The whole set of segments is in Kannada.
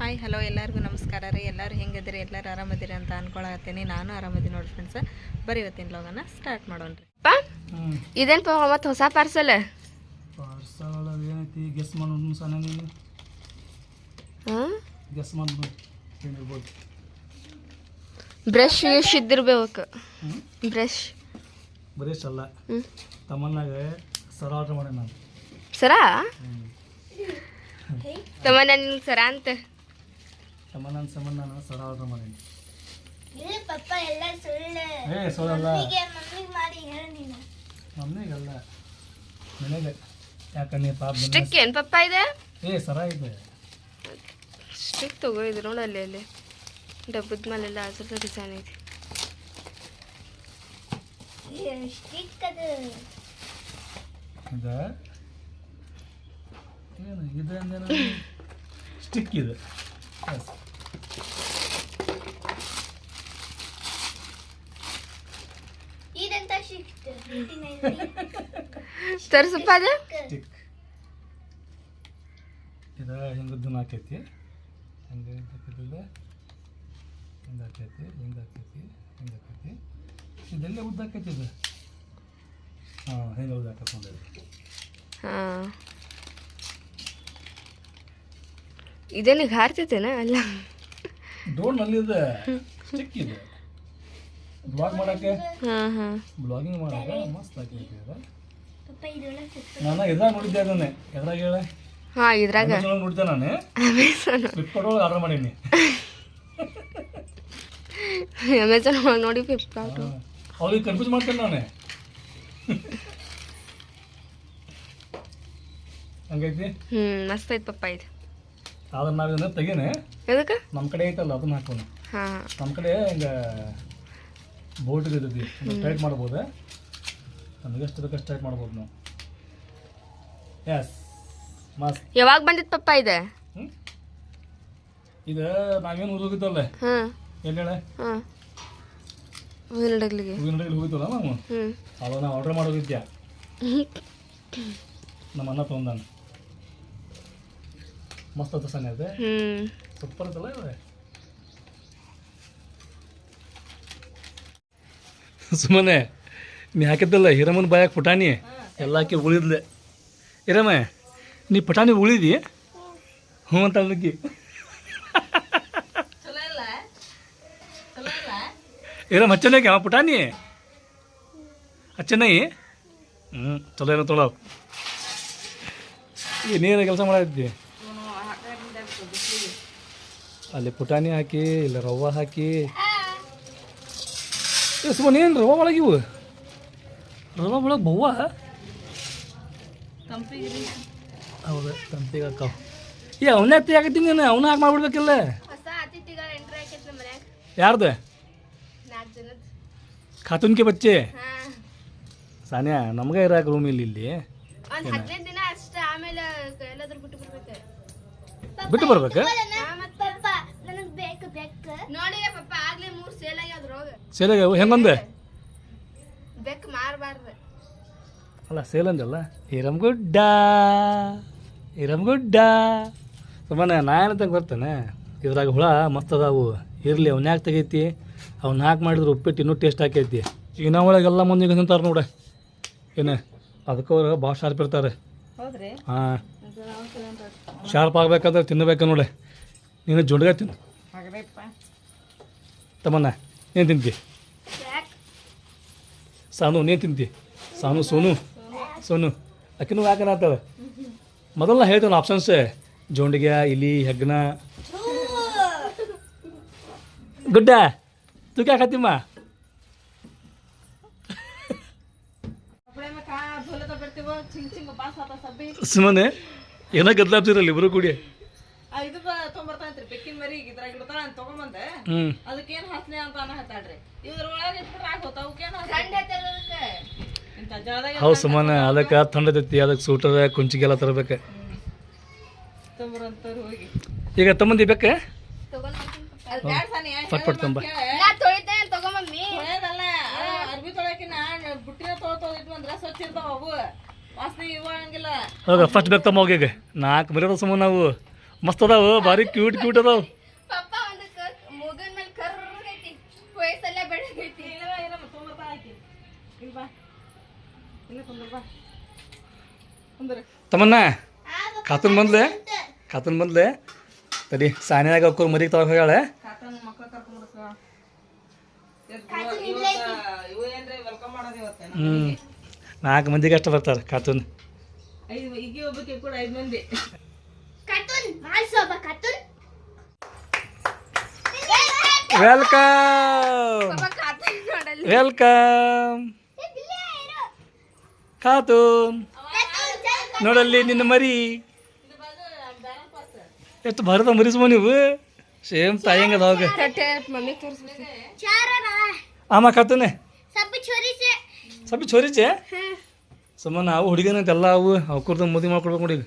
ಹಾಯ್ ಹಲೋ ಎಲ್ಲರಿಗೂ ನಮಸ್ಕಾರ ರೀ. ಎಲ್ಲರೂ ಹೆಂಗಿದ್ದೀರಿ? ಎಲ್ಲರೂ ಆರಾಮದಿರಿ ಅಂತ ಅನ್ಕೊಳತ್ತೀನಿ. ನಾನು ಆರಾಮದಿ ನೋಡಿ ಫ್ರೆಂಡ್ಸ್. ಬರೀ ಇವತ್ತಿನ ಲೋಗನ ಸ್ಟಾರ್ಟ್ ಮಾಡೋಣ್ರಿ. ಇದೇನು ಮತ್ತು ಹೊಸ ಪಾರ್ಸಲ್ ಏನೈತಿ ಗೆಸ್ ಮಾಡೋಣ ಸಣ್ಣ ನೀನು ಗೆಸ್ ಮಾಡ್ಬೋದು ಏನಿರ್ಬೋದು. Brush use ಇದ್ದಿರ್ಬೇಕು. ಬ್ರಷ್ ಅಲ್ಲ, ತಮ್ಮನ್ನಾಗ ಸರ ಆರ್ಡ್ರ್ ಮಾಡಿ ನಾನು ಸರಾ ತಮ್ಮನ್ನ ನಿನ್ಗೆ ಸರ ಅಂತ ತಮ್ಮನ್ನ ಸಂಬಂಧ ನಾನು ಸರ ಆರ್ಡ್ರ್ ಮಾಡೀನಿ. ಸುಳ್ಳಲ್ಲ, ಮಮ್ಮಿಗಲ್ಲ ನನಗೆ. ಯಾಕಂದ್ರೆ ಪಾಪ ಸ್ಟಿಕ್ ಏನು ಪಪ್ಪ ಇದೆ? ಸರ ಇದೆ. ಸ್ಟಿಕ್ ತಗೋಯಿದ್ರು ನೋಡಿ ಅಲ್ಲಿ ಡಬ್ಬದ ಮೇಲೆಲ್ಲ ಹಸಿರು ಡಿಸೈನ್ ಐತಿ. ಏನು ಇದೆ ಅಂದೇನು ಸ್ಟಿಕ್ ಇದೆ. ತರ್ಸಪ್ಪ ಅದು ಸ್ಟಿಕ್ ಇದು ಹಿಂಗದ್ದು ಹಾಕೈತಿ, ಹಿಂಗೆ ಹಾಕಿದ್ದಿಲ್ಲ, ಹಿಂಗೆ ಹಾಕೈತಿ, ಹಿಂಗೆ ಹಾಕೈತಿ, ಹಿಂಗೆ ಹಾಕೈತಿ. ಇದೆಲ್ಲ ಉದ್ದ ಹಾಕೈತಿ ಇದು. ಹಿಂಗೆ ಉದ್ದ ಹಾಕೊಂಡಿದೆ. ಹಾಂ, ಇದೇನಿಗೆ ಹಾರ್ತೈತೇನ? ಅಲ್ಲ, ಡೋರ್ನಲ್ಲಿದೆ ಸ್ಟಿಕ್ ಇದೆ. ಬ್ಲಾಗ್ ಮಾಡಕ್ಕೆ, ಬ್ಲಾಗಿಂಗ್ ಮಾಡಕ್ಕೆ ಮಸ್ತ್ ಹಾಕೈತಿ ಇದು. ನಾನು ಇದ್ರಾಗ ನೋಡಿದ್ದೆ ಅದನ್ನೇ. ಎದ್ರಾಗ ಹೇಳ? ಹಾಂ, ಇದ್ರಾಗ ನೋಡಿದ್ದೆ ನಾನು. ಫ್ಲಿಪ್ಕಾರ್ಟ್ ಒಳಗೆ ಆರ್ಡರ್ ಮಾಡೀನಿ. ಅಮೆಝಾನ್ ಒಳಗೆ ನೋಡಿ ಫ್ಲಿಪ್ಕಾರ್ಟ್ ಅವ್ರಿಗೆ ಕನ್ಫ್ಯೂಸ್ ಮಾಡ್ತೇನೆ ನಾನು. ಹಂಗೈತಿ. ಮಸ್ತ್ ಐತಿ ಪಪ್ಪ ಇದು. ಆದ್ರೆ ನಾವು ಇದನ್ನ ತೆಗೀನೆ. ಎದಕ್ಕೆ? ನಮ್ಮ ಕಡೆ ಐತಲ್ಲ ಅದನ್ನ ಹಾಕೋಣ. ಹಾಂ, ನಮ್ಮ ಕಡೆ ಹಿಂಗೆ ಬೋಟ್ ಇರ್ತೈತಿ, ಟೈಟ್ ಮಾಡ್ಬೋದು. ನಮಗೆ ಎಷ್ಟು ಬೇಕಷ್ಟು ಟೈಟ್ ಮಾಡ್ಬೋದು ನಾವು. ಎಸ್, ಮಸ್ತ್. ಯಾವಾಗ ಬಂದಿತ್ತು ಪಪ್ಪ ಇದು? ಇದು ನಾವೇನು ಹೋಗಿದ್ದಲ್ಲ, ಎಲ್ಲಿ ಹೇಳ, ಹೂವಿನ ಹಡಗ್ಲಿಗೆ ಹೋಗಿತ್ತಲ್ಲ ನಾವು. ಅವಾಗ ನಾವು ಆರ್ಡ್ರ್ ಮಾಡೋಗಿದ್ಯಾ, ನಮ್ಮ ಅಣ್ಣ ತೊಗೊಂಡಾನ. ಮಸ್ತ್ ಅಂತ ಸಣ್ಣ ಇದೆ, ಸೂಪರ್ ಐತಲ್ಲ ಇವ್ರೆ. ಸುಮ್ಮನೆ ನೀ ಹಾಕಿದ್ದಲ್ಲ ಹಿರಮ್ಮನ ಬಾಯಾಗ ಪುಟಾಣಿ ಎಲ್ಲ ಹಾಕಿ ಉಳಿದ್ಲೆ. ಹಿರಮ್ಮ, ನೀ ಪುಟಾಣಿ ಉಳಿದಿ? ಹ್ಞೂ ಅಂತ ಅನ್ಲಿಕ್ಕೆ. ಹಿರಮ್ಮ ಹಚ್ಚನಾಗಿ ಅವ ಪುಟಾಣಿ ಹಚ್ಚನಾಗಿ. ಚಲೋ ಏನೋ ತೊಳೋ. ಈ ನೀನು ಕೆಲಸ ಮಾಡಿದ್ದಿ ಅಲ್ಲಿ ಪುಟಾಣಿ ಹಾಕಿ, ಇಲ್ಲ ರವ್ವ ಹಾಕಿ. ಸುಮ್ಮನೆ ಏನು ರವ ಒಳಗಿವು? ರವ ಒಳಗೆ ಬವ್ವ? ಹೌದು, ತಂಪಿಗೆ ಹಾಕಾವ. ಅವನೇ ಹತ್ತಿ ಹಾಕತ್ತೀನಿ ನೀನು. ಅವನ್ನ ಹಾಕಿ ಮಾಡ್ಬಿಡ್ಬೇಕಿಲ್ಲ. ಯಾರ್ದು? ಖಾತುನ್ಕೆ ಬಚ್ಚೆ ಸಾನ್ಯಾ. ನಮ್ಗೆ ಇರಾಕ ರೂಮ್ ಇಲ್ಲಿ ಬಿಟ್ಟು ಬರ್ಬೇಕು. ಸೇಲ್ ಆಗ್ಯಾವ ಹೆಂಗೊಂದೆ ಅಲ್ಲ, ಸೇಲ್ ಅಂದಲ್ಲ. ಹಿರಮ್ಗುಡ್ಡ ಸುಮ್ಮನೆ ನಾ ಏನಂತ ಬರ್ತೇನೆ. ಇದ್ರಾಗ ಹುಳ ಮಸ್ತ್ ಅದಾವು. ಇರಲಿ, ಅವ್ನ ಯಾಕೆ ತೆಗೈತಿ? ಅವ್ನ ಹಾಕಿ ಮಾಡಿದ್ರೆ ಉಪ್ಪಿಟ್ಟು ಇನ್ನೂ ಟೇಸ್ಟ್ ಹಾಕೈತಿ. ಈಗ ನಾವು ಒಳಗೆಲ್ಲ ಮಂದಿಗೆ ತಿಂತಾರೆ ನೋಡ. ಏನೇ ಅದಕ್ಕೆ ಅವ್ರು ಭಾಳ ಶಾರ್ಪ್ ಇರ್ತಾರೆ. ಹಾಂ, ಶಾರ್ಪ್ ಆಗ್ಬೇಕಾದ್ರೆ ತಿನ್ನಬೇಕು ನೋಡೆ. ನೀನು ಜುಂಡ್ಗ ತಿನ್ನು ತಮ್ಮನ್ನ. ಏನು ತಿಂತಿ? ಸಾನು ನೀನು ತಿಂತಿ? ಸಾನು ಸೋನು ಅಕ್ಕಿನೂ ಯಾಕನ ಆಗ್ತವೆ. ಮೊದಲ ಹೇಳ್ತೇನೆ ಆಪ್ಷನ್ಸ್: ಜೋಂಡಿಗೆ, ಇಲಿ, ಹೆಗ್ಗಣ. ಗುಡ್ಡ ತೂಕ ಹಾಕತ್ತಿಮ್ಮ. ಸುಮ್ಮನೆ ಏನೋ ಗದ್ಲಾಬ್ಸಿರಲ್ಲ ಇಬ್ಬರು ಕೂಡಿ. ಹೌದು ಸುಮ್ಮನೆ, ಅದಕ್ಕೆ ಥಂಡತೈತಿ, ಅದಕ್ಕೆ ಸೂಟರ್ ಕುಂಚಿಗೆಲ್ಲ ತರಬೇಕು. ಈಗ ತಮ್ಮಂದಿ ಬೇಕ ಪಟ್ ತಂಬ. ಹೋಗ ಫಸ್ಟ್ ಬೇಕು ತಮ್ಮ ಹೋಗಿ. 4 ಮರ್ಯಾದ ಸುಮ್ಮ ನಾವು ಮಸ್ತ್ ಅದಾವು ಭಾರಿ ಕ್ಯೂಟ್ ಕ್ಯೂಟ್ ಅದಾವು. ಪಪ್ಪ ಒಂದಕ್ಕೆ ಮೂಗನ್ ಮೇಲೆ ಕರ್ರಗೈತಿ, ವಯಸ್ಸೆಲ್ಲ ಬೆಳಗೈತಿ. ತಮ್ಮನ್ನ ಕಾತನ್ ಬಂದ್ಲೆ ತಡಿ ಸಾನ್ಯಾಗ ಅಕ್ಕವ್ರು ಮರಿಗೆ ತಗೋ ಹೋಗ್ಯಾಳೆ. ಹ್ಞೂ 4 ಮಂದಿಗೆ ಅಷ್ಟು ಬರ್ತಾರೆ ಕಾತೂನ್. Welcome welcome ಕಾತೂನ್. ನೋಡಲ್ಲಿ ನಿನ್ನ ಮರಿ ಎಷ್ಟು ಭಾರತ ಮರಿಸ್ಬೋ ನೀವು ಸೇಮ್ ತಾಯಂಗ ಅದಾಗ. ಮಮ್ಮಿ ತೋರಿಸ್ಬೇಕು. ಆಮ ಕಾತೂನೆ ಸ್ವಲ್ಪ ಚೋರಿಚೆ ಸುಮ್ಮನೆ ಅವು ಹುಡುಗನಂತ ಎಲ್ಲ ಅವು ಅವ್ಕರ್ದ ಮದುವೆ ಮಾಡ್ಕೊಡ್ಬೇಕು ನೋಡಿ.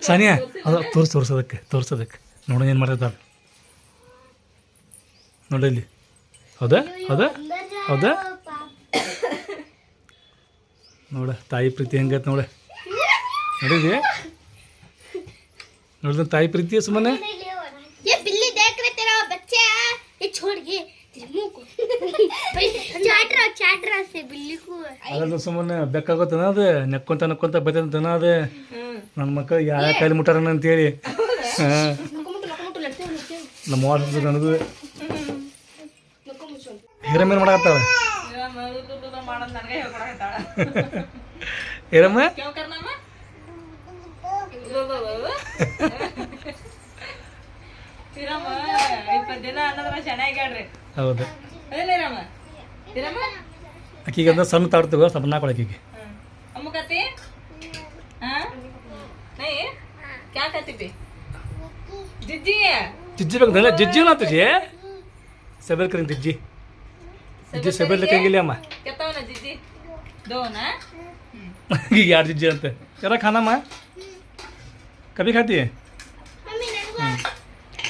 ಸಾನಿಯಾ ಅದು ತೋರ್ಸೋದಕ್ಕೆ ನೋಡೋಣ ಏನು ಮಾಡ್ತಾರೆ ನೋಡಲ್ಲಿ. ಹೌದಾ ಹೌದಾ ಹೌದಾ ನೋಡ ತಾಯಿ ಪ್ರೀತಿ ಹೆಂಗೈತೆ ನೋಡ. ನೋಡಿದ್ವಿ ನೋಡಿದ ತಾಯಿ ಪ್ರೀತಿ ಸುಮ್ಮನೆ. ಅದನ್ನು ಸುಮ್ಮನೆ ಬೆಕ್ಕಾಗೋತನ ಅದು ನಕ್ಕೊಂತ ಬರ್ತಂತನ ಅದು ನನ್ನ ಮಕ್ಕಳು ಯಾವ ಕೈಲಿ ಮುಟ್ಟಾರನ ಅಂತೇಳಿ. ನಮ್ಮ ವಾಟ್ಸಪ್ ನನಗೂ ಹಿರಮ್ಮ ಏನು ಮಾಡಾಕತ್ತಾಳ. ಹಿರಮ್ಮ ಹೌದು ಅಕ್ಕಿಗೆ ಅಂದ್ರೆ ಸಣ್ಣ ತಾಡ್ತೀವ ಸ್ವಲ್ಪ ನಾಕೊಳ ಅಕ್ಕಿಗೆ. ಜಿಜ್ಜಿ ಬೇಕು ಜಿಜ್ಜಿ ತುಜಿ ಸಬೇಲ್ ಕರಿಂಗ್ ಜಿಜ್ಜಿ ಜಿಜ್ಜಿ ಸಬೇಲ್ ಕರಿಂಗಿಲ್ಲ ಅಮ್ಮ. ಈಗ 2 ಜಿಜ್ಜಿ ಅಂತ ಯಾರ ಖಾನಮ್ಮ ಕಬಿ ಖಾತಿ.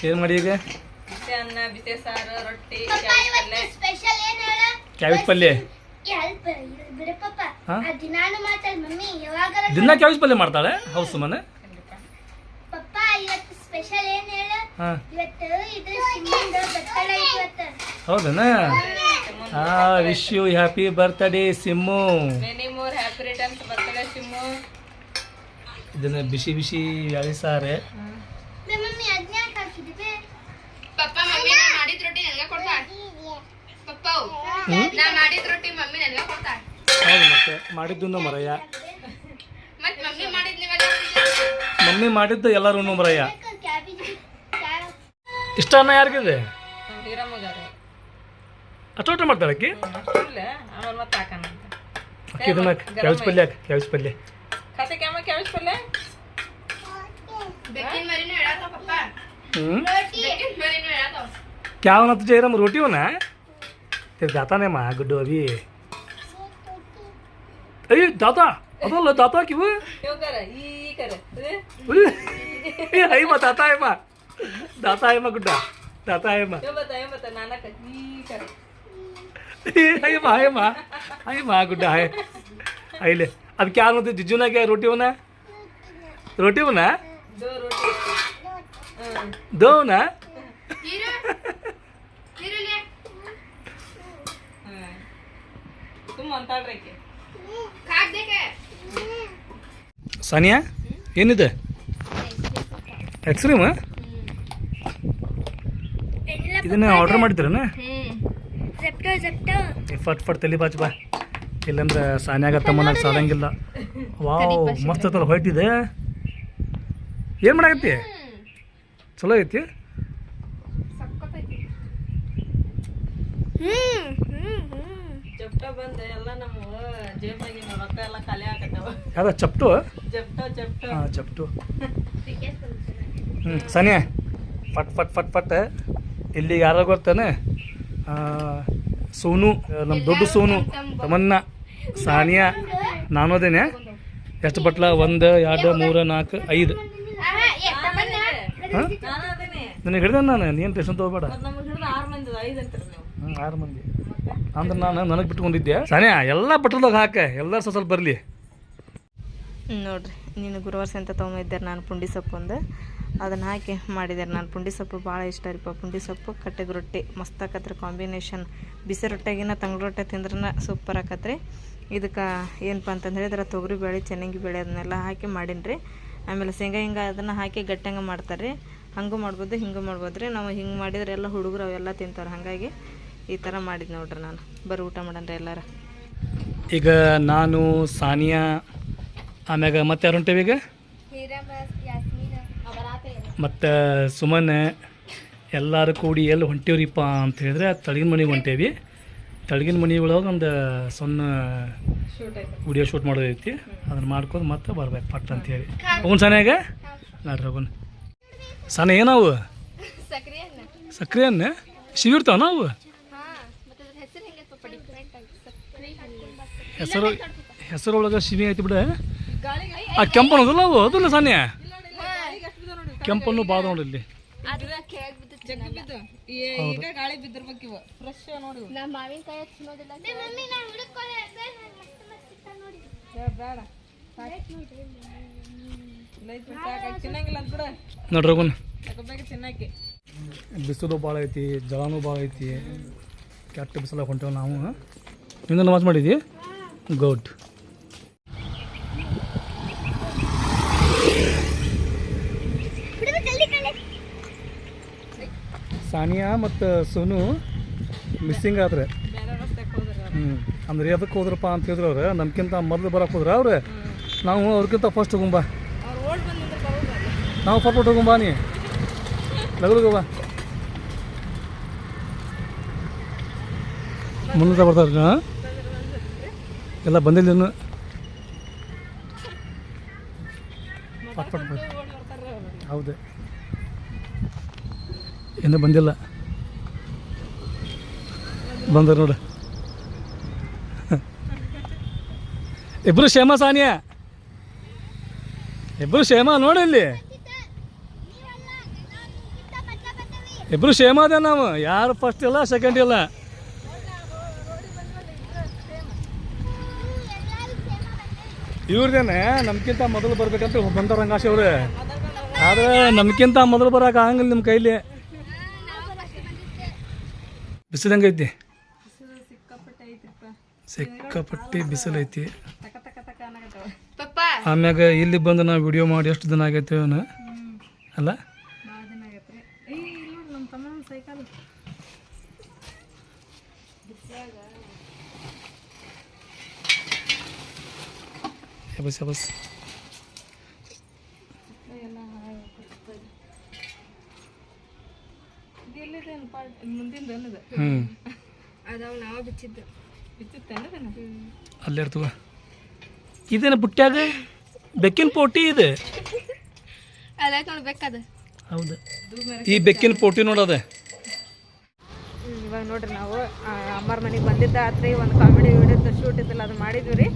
ಏನು ಮಾಡಿ ಈಗ ಕ್ಯಾಬೇಜ್ ಪಲ್ಯ. ದಿನ ಕ್ಯಾಬೇಜ್ ಪಲ್ಯ ಮಾಡ್ತಾಳೆ ಹೌಸ್ ಮನೆ. ಹೌದನಾ? Wish you happy birthday Simmu. ಇದನ್ನ ಬಿಸಿ ಬಿಸಿ ಯಾಳಿ ಸಾರೆ. ಪಪ್ಪ ಮಮ್ಮಿ ನಾ ಮಾಡಿದ ರೊಟ್ಟಿ ನನಗೆ ಕೊಡ್ತಾಳೆ. ಪಪ್ಪ ನಾ ಮಾಡಿದ ರೊಟ್ಟಿ ಮಮ್ಮಿ ನನಗೆ ಕೊಡ್ತಾಳೆ. ಹೌದು ಮತ್ತೆ ಮಾಡಿದ್ದು ಮರಯ್ಯ. ಮತ್ತೆ ಮಮ್ಮಿ ಮಾಡಿದ್ದು ಎಲ್ಲರೂ ಮರಯ್ಯ. ಇಷ್ಟ ಅನ್ನ ಯಾರಿಗಿದೆ ಅಷ್ಟೋಟ ಮಾಡ್ತಾಳೆ ಅಕ್ಕಿ. ಅಕ್ಕಿ ಇದನ್ನ ಕ್ಯಾಬೇಜ್ ಪಲ್ಯ ಕ್ಯಾಬೇಜ್ ಪಲ್ಯ क्या होना तुझे रम रोटी होना तेरे दाता ने माँ गुड्डू अभी. अरे दाता अरे दाता क्यों है माँ दाता है माँ गुड्डा दाता है माँ है माँ गुड्डा है आई ले. अब क्या होना जिज्जू ना क्या रोटी होना दो ना ಸಾನಿಯಾ ಏನಿದೆ ಐಸ್ಕ್ರೀಮ್ ಇದನ್ನ ಆರ್ಡರ್ ಮಾಡಿದ್ರನ. ಫಟ್ ತಲೆ ಬಾಚ್ ಬಾ ಇಲ್ಲಂದ್ರೆ ಸಾನ್ಯಾಗ ತಮ್ಮನಾಗ ಸಾಲಂಗಿಲ್ಲ. ವಾವ್ ಮಸ್ತ್ ಐತಲ್ಲ ವೈಟ್ ಇದೆ. ಏನು ಮಾಡಾಕತ್ತಿ ಚಲೋ ಐತಿ. ಯಾವ್ದು ಚಪ್ಟು ಹಾಂ ಚಪ್ಟು. ಸಾನಿಯಾ ಫಟ್ ಇಲ್ಲಿ ಯಾರು ಗೊತ್ತಾನೆ ಸೋನು ನಮ್ಮ ದೊಡ್ಡ ಸೋನು ತಮನ್ನ ಸಾನಿಯಾ ನಾನು ಅದೇನೆ. ಎಷ್ಟು ಬಟ್ಲ 1 2 3 4 5 ಹಾಂ ನನಗೆ ಹಿಡ್ದೆ ನಾನು ನೀನು ಟೆನ್ಷನ್ ತೊಗೋಬೇಡ. 6 ಮಂದಿ ಅಂದ್ರೆ ನಾನು ನನಗೆ ಬಿಟ್ಕೊಂಡಿದ್ದೆ. ಸಾನಿಯಾ ಎಲ್ಲ ಬಟ್ರದಾಗ ಹಾಕ ಎಲ್ಲರೂ ಸ್ವಲ್ಪ ಬರಲಿ. ನೋಡಿರಿ ನೀನು ಗುರುವಾರ ಸಂತ ತೊಗೊಂಬಿದ್ದಾರೆ ನಾನು ಪುಂಡಿ ಸೊಪ್ಪು ಒಂದು ಅದನ್ನು ಹಾಕಿ ಮಾಡಿದ್ದಾರೆ. ನಾನು ಪುಂಡಿ ಸೊಪ್ಪು ಭಾಳ ಇಷ್ಟ ರೀಪ್ಪ. ಪುಂಡಿ ಸೊಪ್ಪು ಕಟ್ಟೆಗೆ ರೊಟ್ಟಿ ಮಸ್ತ್ ಆಕತ್ರಿ ಕಾಂಬಿನೇಷನ್. ಬಿಸಿ ರೊಟ್ಟಿಗಿನ ತಂಗ್ಳು ರೊಟ್ಟೆ ತಿಂದ್ರೆ ಸೂಪರ್ ಆಕತ್ರಿ. ಇದಕ್ಕೆ ಏನಪ್ಪ ಅಂತಂದು ಹೇಳಿದ್ರೆ ತೊಗರಿ ಬೇಳೆ ಚೆನ್ನಾಗಿ ಬೇಳೆ ಅದನ್ನೆಲ್ಲ ಹಾಕಿ ಮಾಡೀನಿ ರೀ. ಆಮೇಲೆ ಶೇಂಗಾ ಹಿಂಗೆ ಅದನ್ನು ಹಾಕಿ ಗಟ್ಟಂಗೆ ಮಾಡ್ತಾರೆ ರೀ. ಹಂಗೂ ಮಾಡ್ಬೋದು ಹಿಂಗೂ ಮಾಡ್ಬೋದು ರೀ. ನಾವು ಹಿಂಗೆ ಮಾಡಿದ್ರೆ ಎಲ್ಲ ಹುಡುಗರು ಅವೆಲ್ಲ ತಿಂತಾರೆ. ಹಾಗಾಗಿ ಈ ಥರ ಮಾಡಿದ್ದು ನೋಡ್ರಿ ನಾನು. ಬರೀ ಊಟ ಮಾಡನ್ರಿ ಎಲ್ಲರೂ. ಈಗ ನಾನು ಸಾನಿಯಾ ಆಮ್ಯಾಗ ಮತ್ತೆ ಯಾರು ಹೊಂಟೇವಿ ಈಗ ಮತ್ತು ಸುಮನ್ ಎಲ್ಲರೂ ಕೂಡಿ ಎಲ್ಲಿ ಹೊಂಟೇವ್ರಿಪ್ಪ ಅಂತ ಹೇಳಿದ್ರೆ ತಳಗಿನ ಮನೆಗೆ ಹೊಂಟೇವಿ. ತಳಗಿನ ಮನೆ ಒಳಗೆ ಒಂದು ಸಣ್ಣ ವಿಡಿಯೋ ಶೂಟ್ ಮಾಡೋದೈತಿ. ಅದನ್ನು ಮಾಡ್ಕೊಂಡು ಮತ್ತೆ ಬರ್ಬೇಕು ಪಟ್ ಅಂತೇಳಿ. ಹೋಗೋಣ ಸಾನ್ಯಾಗ ನೋಡ್ರಿ ಹೋಗೋಣ. ಸಾನ ಏನವು ಸಕ್ರೆ ಅನ್ನ ಶಿವಿರ್ತಾವ ನಾವು ಹೆಸರೊಳಗೆ ಶಿವಿ ಐತಿ ಬಿಡ. ಆ ಕೆಂಪನ್ನೋದಲ್ಲ ಅವು ಅದಲ್ಲ ಸಾನ್ಯ ಕೆಂಪನ್ನು ಭಾಳ ನೋಡಿಲ್ಲಿ. ನೋಡ್ರಿ ಹೋಗೋಣ. ಬಿಸಿಲು ಭಾಳ ಐತಿ, ಜಳನೂ ಭಾಳ ಐತಿ. ಕೆಟ್ಟ ಬಿಸಿಲಾಗ ಹೊಂಟೇವೆ ನಾವು. ನಿಂದ ನಮಾಜ್ ಮಾಡಿದ್ವಿ. ಗುಡ್. ಸಾನಿಯಾ ಮತ್ತು ಸೋನು ಮಿಸ್ಸಿಂಗ್ ಆದ್ರೆ ಅಂದ್ರೆ ಎದಕ್ಕೆ ಹೋದ್ರಪ್ಪ ಅಂತ ಹೇಳಿದ್ರು ಅವ್ರು. ನಮ್ಗಿಂತ ಮೊದಲು ಬರಕ್ಕೆ ಹೋದ್ರ ಅವ್ರು. ನಾವು ಅವ್ರಿಗಿಂತ ಫಸ್ಟ್ ಹೋಗುಂಬ, ನಾವು ಫಸ್ಟ್ ಹೋಗುಂಬ. ನೀ ಲಗಲಗವ ಮುಂದೆ ಬರ್ತಾರ ಎಲ್ಲ ಬಂದಿಲ್ಲ ಇನ್ನು. ಪಟ್ ಪಟ್ ಹೌದು ಇನ್ನೂ ಬಂದಿಲ್ಲ. ಬಂದರು ನೋಡು ಇಬ್ಬರು ಕ್ಷೇಮ. ಸಾನಿಯಾ ಇಬ್ಬರು ಕ್ಷೇಮ ನೋಡಿ ಇಲ್ಲಿ. ಇಬ್ಬರು ಕ್ಷೇಮ ಅದೇ ನಾವು. ಯಾರು ಫಸ್ಟ್ ಇಲ್ಲ ಸೆಕೆಂಡ್ ಇಲ್ಲ. ಇವ್ರದೇನೆ ನಮ್ಗಿಂತ ಮೊದಲು ಬರ್ಬೇಕಂತ ಬಂದವ್ರ ರಂಗಾಶಿ ಅವ್ರು. ಆದರೆ ನಮ್ಗಿಂತ ಮೊದಲು ಬರೋಕೆ ಆಗಂಗಿಲ್ಲ ನಿಮ್ಮ ಕೈಲಿ. ಬಿಸಿಲು ಹೆಂಗೈತಿ? ಸಿಕ್ಕಾಪಟ್ಟಿ ಬಿಸಿಲು ಐತಿ. ಆಮ್ಯಾಗ ಇಲ್ಲಿ ಬಂದು ನಾವು ವಿಡಿಯೋ ಮಾಡಿ ಎಷ್ಟು ದಿನ ಆಗೈತೆ ಅವನು ಅಲ್ಲ. ಬಸ್ ಬಸ್ ಅಲ್ಲೇ ಇರ್ತವ. ಇದೇನ ಬುಟ್ಟ್ಯಾಗ ಬೆಕ್ಕಿನ ಪೋಟಿ ಇದೆ. ಹೌದು ಈ ಬೆಕ್ಕಿನ ಪೋಟಿ ನೋಡೋದೆ. ಇವಾಗ ನೋಡ್ರಿ ನಾವು ಅಮ್ಮರ ಮನೆಗೆ ಬಂದಿದ್ದ ಆತ್ರಿ. ಒಂದು ಕಾಮಿಡಿ ವಿಡಿಯೋದ ಶೂಟ್ ಇದ್ದಿಲ್ಲ ಅದು ಮಾಡಿದ್ವಿ ರೀ.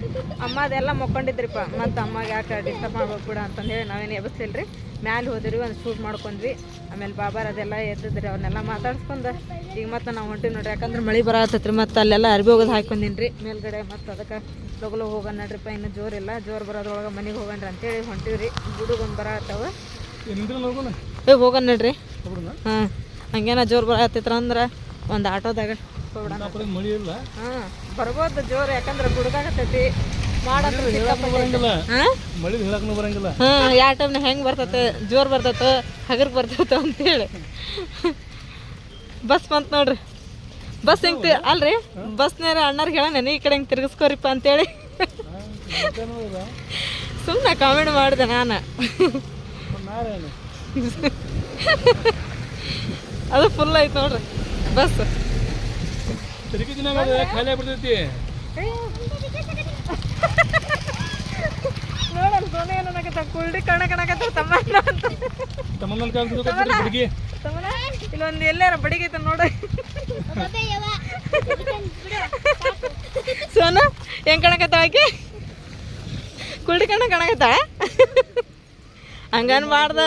ಅಮ್ಮ ಅದೆಲ್ಲ ಮಕ್ಕೊಂಡಿದ್ರಿಪ್ಪ. ಮತ್ತು ಅಮ್ಮಗೆ ಯಾಕೆ ಡಿಸ್ಟರ್ಬ್ ಮಾಡ್ಬೇಕು ಬಿಡ ಅಂತಂದೇಳಿ ನಾವೇನು ಎಬ್ಬಿಸ್ಲಿಲ್ಲ ರೀ. ಮ್ಯಾಲೆ ಹೋದ್ರಿ ಒಂದು ಶೂಟ್ ಮಾಡ್ಕೊಂಡ್ವಿ. ಆಮೇಲೆ ಬಾಬಾರ್ ಅದೆಲ್ಲ ಎದ್ದಿದ್ರಿ. ಅವ್ರನ್ನೆಲ್ಲ ಮಾತಾಡ್ಸ್ಕೊಂಡು ಈಗ ಮತ್ತೆ ನಾವು ಹೊಂಟಿವಿ ನೋಡ್ರಿ. ಯಾಕಂದ್ರೆ ಮಳೆ ಬರತ್ತೈತ್ರಿ. ಮತ್ತು ಅಲ್ಲೆಲ್ಲ ಅರ್ಬಿ ಹೋಗೋದು ಹಾಕೊಂಡೀನಿ ರೀ ಮೇಲ್ಗಡೆ. ಮತ್ತು ಅದಕ್ಕೆ ಲಗಲು ಹೋಗೋಣ ನಡ್ರಿಪ್ಪ. ಇನ್ನು ಜೋರಿಲ್ಲ, ಜೋರು ಬರೋದ್ರೊಳಗೆ ಮನೆಗೆ ಹೋಗೋಣ್ರಿ ಅಂತೇಳಿ ಹೊಂಟಿವಿ ರೀ. ಗುಡುಗೊಂದು ಬರತ್ತವ. ಹೋಗೋಣ ನಡ್ರಿ. ಹಾಂ ಹಂಗೇನ ಜೋರು ಬರತ್ತೈತ್ರ ಅಂದ್ರೆ ಒಂದು ಆಟೋದಾಗ ಹೋಗ್ಬಿಡ. ಹಾಂ ಬರ್ಬೋದು ಜೋರು. ಯಾಕಂದ್ರೆ ಗುಡುಗಾಗತ್ತೈತಿ ಮಾಡಂದ್ರೆ. ಹಾಂ ಯಾವ ಟೈಮ್ನಾಗ ಹೆಂಗೆ ಬರ್ತೈತೆ, ಜೋರು ಬರ್ತೈತೆ ಹಗರ್ ಬರ್ತೈತೆ ಅಂತೇಳಿ. ಬಸ್ ಬಂತು ನೋಡ್ರಿ. ಬಸ್ ಹೆಂಗೆ ಅಲ್ರಿ ಬಸ್ನಾರ ಅಣ್ಣಾರ್ಗೆ ಹೇಳೋಣ ಈ ಕಡೆ ಹೆಂಗೆ ತಿರ್ಗಿಸ್ಕೋರಿಪ್ಪ ಅಂತೇಳಿ. ಸುಮ್ಮನೆ ಕಾಮಿಡಿ ಮಾಡಿದೆ ನಾನು. ಅದು ಫುಲ್ ಐತೆ ನೋಡ್ರಿ ಬಸ್. ನೋಡಲ್ಲ ಸೋನೆ ಏನಕತ್ತ ಕುಳ್ಳಿ ಕಣಕಣಕತ್ತ ತಮ್ಮನ ಇಲ್ಲೊಂದು ಎಲ್ಲಾರ ಬಡಿಗೈತ ನೋಡ. ಸೋನ ಹೆಂಗ್ ಕಣಕತ್ತ ಆಕಿ ಕುಳ್ಳಿ ಕಣಕತ್ತ ಹಂಗನ್ಬಾರ್ದ.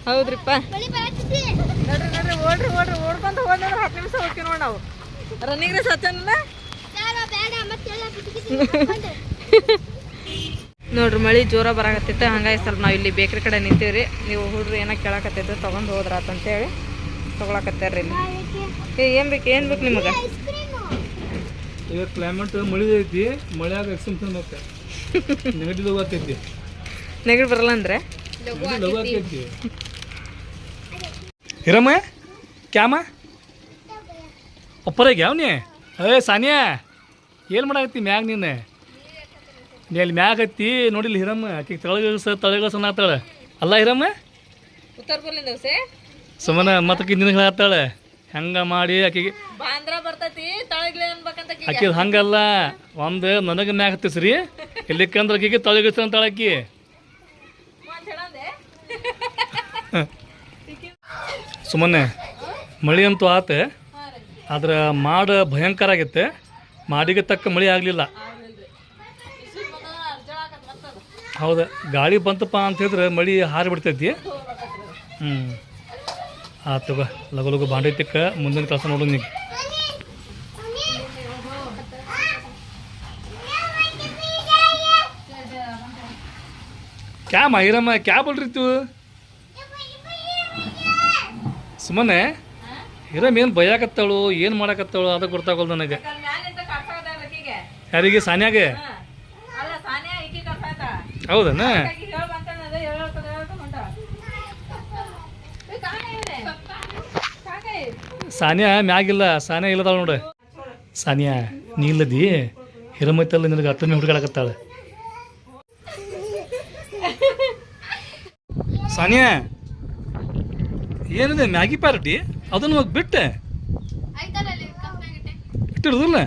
ಹೌದ್ರಿಪ್ಪ ನೋಡ್ರಿ ನೋಡ್ರಿ ಓಡ್ರಿ ಓಡ್ರಿ ಓಡ್ಕೊಂತ ಹೋದ್ರೆ 10 ನಿಮಿಷ ಹೋಗ್ತೀವಿ ನೋಡಿ ನಾವು. ರನ್ನಿಂಗ್ ರೇಸ್ ಹಚ್ಚಲ್ಲ ನೋಡ್ರಿ ಮಳೆ ಜೋರ ಬರಾಕತ್ತಿತ್ತು, ಹಂಗಾಗಿ ಸ್ವಲ್ಪ ನಾವು ಇಲ್ಲಿ ಬೇಕ್ರಿ ಕಡೆ ನಿಂತೀವ್ರಿ. ನೀವು ಹುಡ್ರು ಏನೋ ಕೇಳಕತ್ತಿದ್ದು ತೊಗೊಂಡು ಹೋದ್ರಾತಂತೇಳಿ ತೊಗೊಳಕತ್ತಾರ್ರಿ ಇಲ್ಲಿ. ಏನು ಬೇಕು ನಿಮಗೆ? ಈಗ ಕ್ಲೈಮೇಟ್ ಮಳೆ ಐತಿ, ಮಳೆಯಾಗ ಎಕ್ಸ್ಟೆನ್ಷನ್ ಹೋಗ್ತದೆ, ನೆಗಡಿ ಹೋಗತ್ತೈತಿ, ನೆಗಡಿ ಬರಲ್ಲ ಅಂದ್ರೆ ಲಘು ಆಕೈತಿ. ಹಿರಮ್ಮ ಕ್ಯಾಮ ಅಪ್ಪರಾಗ ಯಾವನಿ? ಸಾನಿಯಾ ಏನು ಮಾಡಾಕತ್ತಿ ಮ್ಯಾಗ? ನೀನು ನೀ ಅಲ್ಲಿ ಮ್ಯಾಗ ಹತ್ತಿ ನೋಡಿಲ್ಲ ಹಿರಮ್ಮ, ಆಕೆ ತಳಗಸನಾತಾಳೆ. ಅಲ್ಲ ಹಿರಮ್ಮ ಉತ್ತರ ಬರ್ಲಿಂದ ಸುಮ್ಮನೆ ಮತ್ತಕ್ಕೆ ನಿನಗೆ ಹೇಳತ್ತಾಳೆ ಹೆಂಗೆ ಮಾಡಿ ಆಕೆಗೆ ಬಾಂದ್ರ ಬರ್ತೈತಿ ತಳಗ್ಲೆ ಅನ್ಬೇಕಂತ ಆಕೆ ಹಂಗಲ್ಲ, ಒಂದು ನನಗೆ ಮ್ಯಾಗ ಹತ್ತಿಸ್ರಿ, ಇಲ್ಲಿಕ್ಕಂದ್ರೆ ಆಕೆಗೆ ತಳಗಿಸ ಅಂತಾಳೆ ಆಕಿ. ಸುಮ್ಮನೆ ಮಳೆ ಅಂತೂ ಆತ, ಆದ್ರೆ ಮಾಡ ಭಯಂಕರ ಆಗೈತೆ, ಮಾಡಿಗೆ ತಕ್ಕ ಮಳೆ ಆಗಲಿಲ್ಲ. ಹೌದು, ಗಾಳಿ ಬಂತಪ್ಪ ಅಂತ ಹೇಳಿದ್ರೆ ಮಳೆ ಹಾರಿ ಬಿಡ್ತೈತಿ. ಆತು ತಗೋ, ಲಗು ಲಗು ಬಾಂಡೆ ತಿಕ್ಕ ಮುಂದಿನ ಕೆಲಸ ನೋಡು ನೀವು. ಕ್ಯಾ ಮಾಹಿರಮ್ಮ ಕ್ಯಾ ಬೋಲ್ರಿ ತು? ಸುಮ್ಮನೆ ಹಿರಮ್ ಏನು ಬೈಯಾಕತ್ತಾಳು, ಏನು ಮಾಡಾಕತ್ತಾಳು ಅದು ಗೊತ್ತಾಗಲ್ಲ ನನಗೆ. ಯಾರಿಗೆ? ಸಾನ್ಯಾಗ? ಹೌದನ? ಸಾನ್ಯಾ ಮ್ಯಾಗಿಲ್ಲ, ಸಾನ್ಯಾ ಇಲ್ಲದಾಳ ನೋಡು. ಸಾನ್ಯಾ ನೀ ಇಲ್ಲದಿ, ಹಿರಮೈತಲ್ಲ ನಿನಗೆ ಅತ್ತಮೆ ಹುಡುಗಾಡಕತ್ತಾಳೆ. ಸಾನ್ಯಾ ಏನಿದೆ ಮ್ಯಾಗಿ ಪಾರ್ಟಿ? ಅದನ್ನು ಬಿಟ್ಟೆ ಇಟ್ಟಿರೋದಿಲ್ಲ.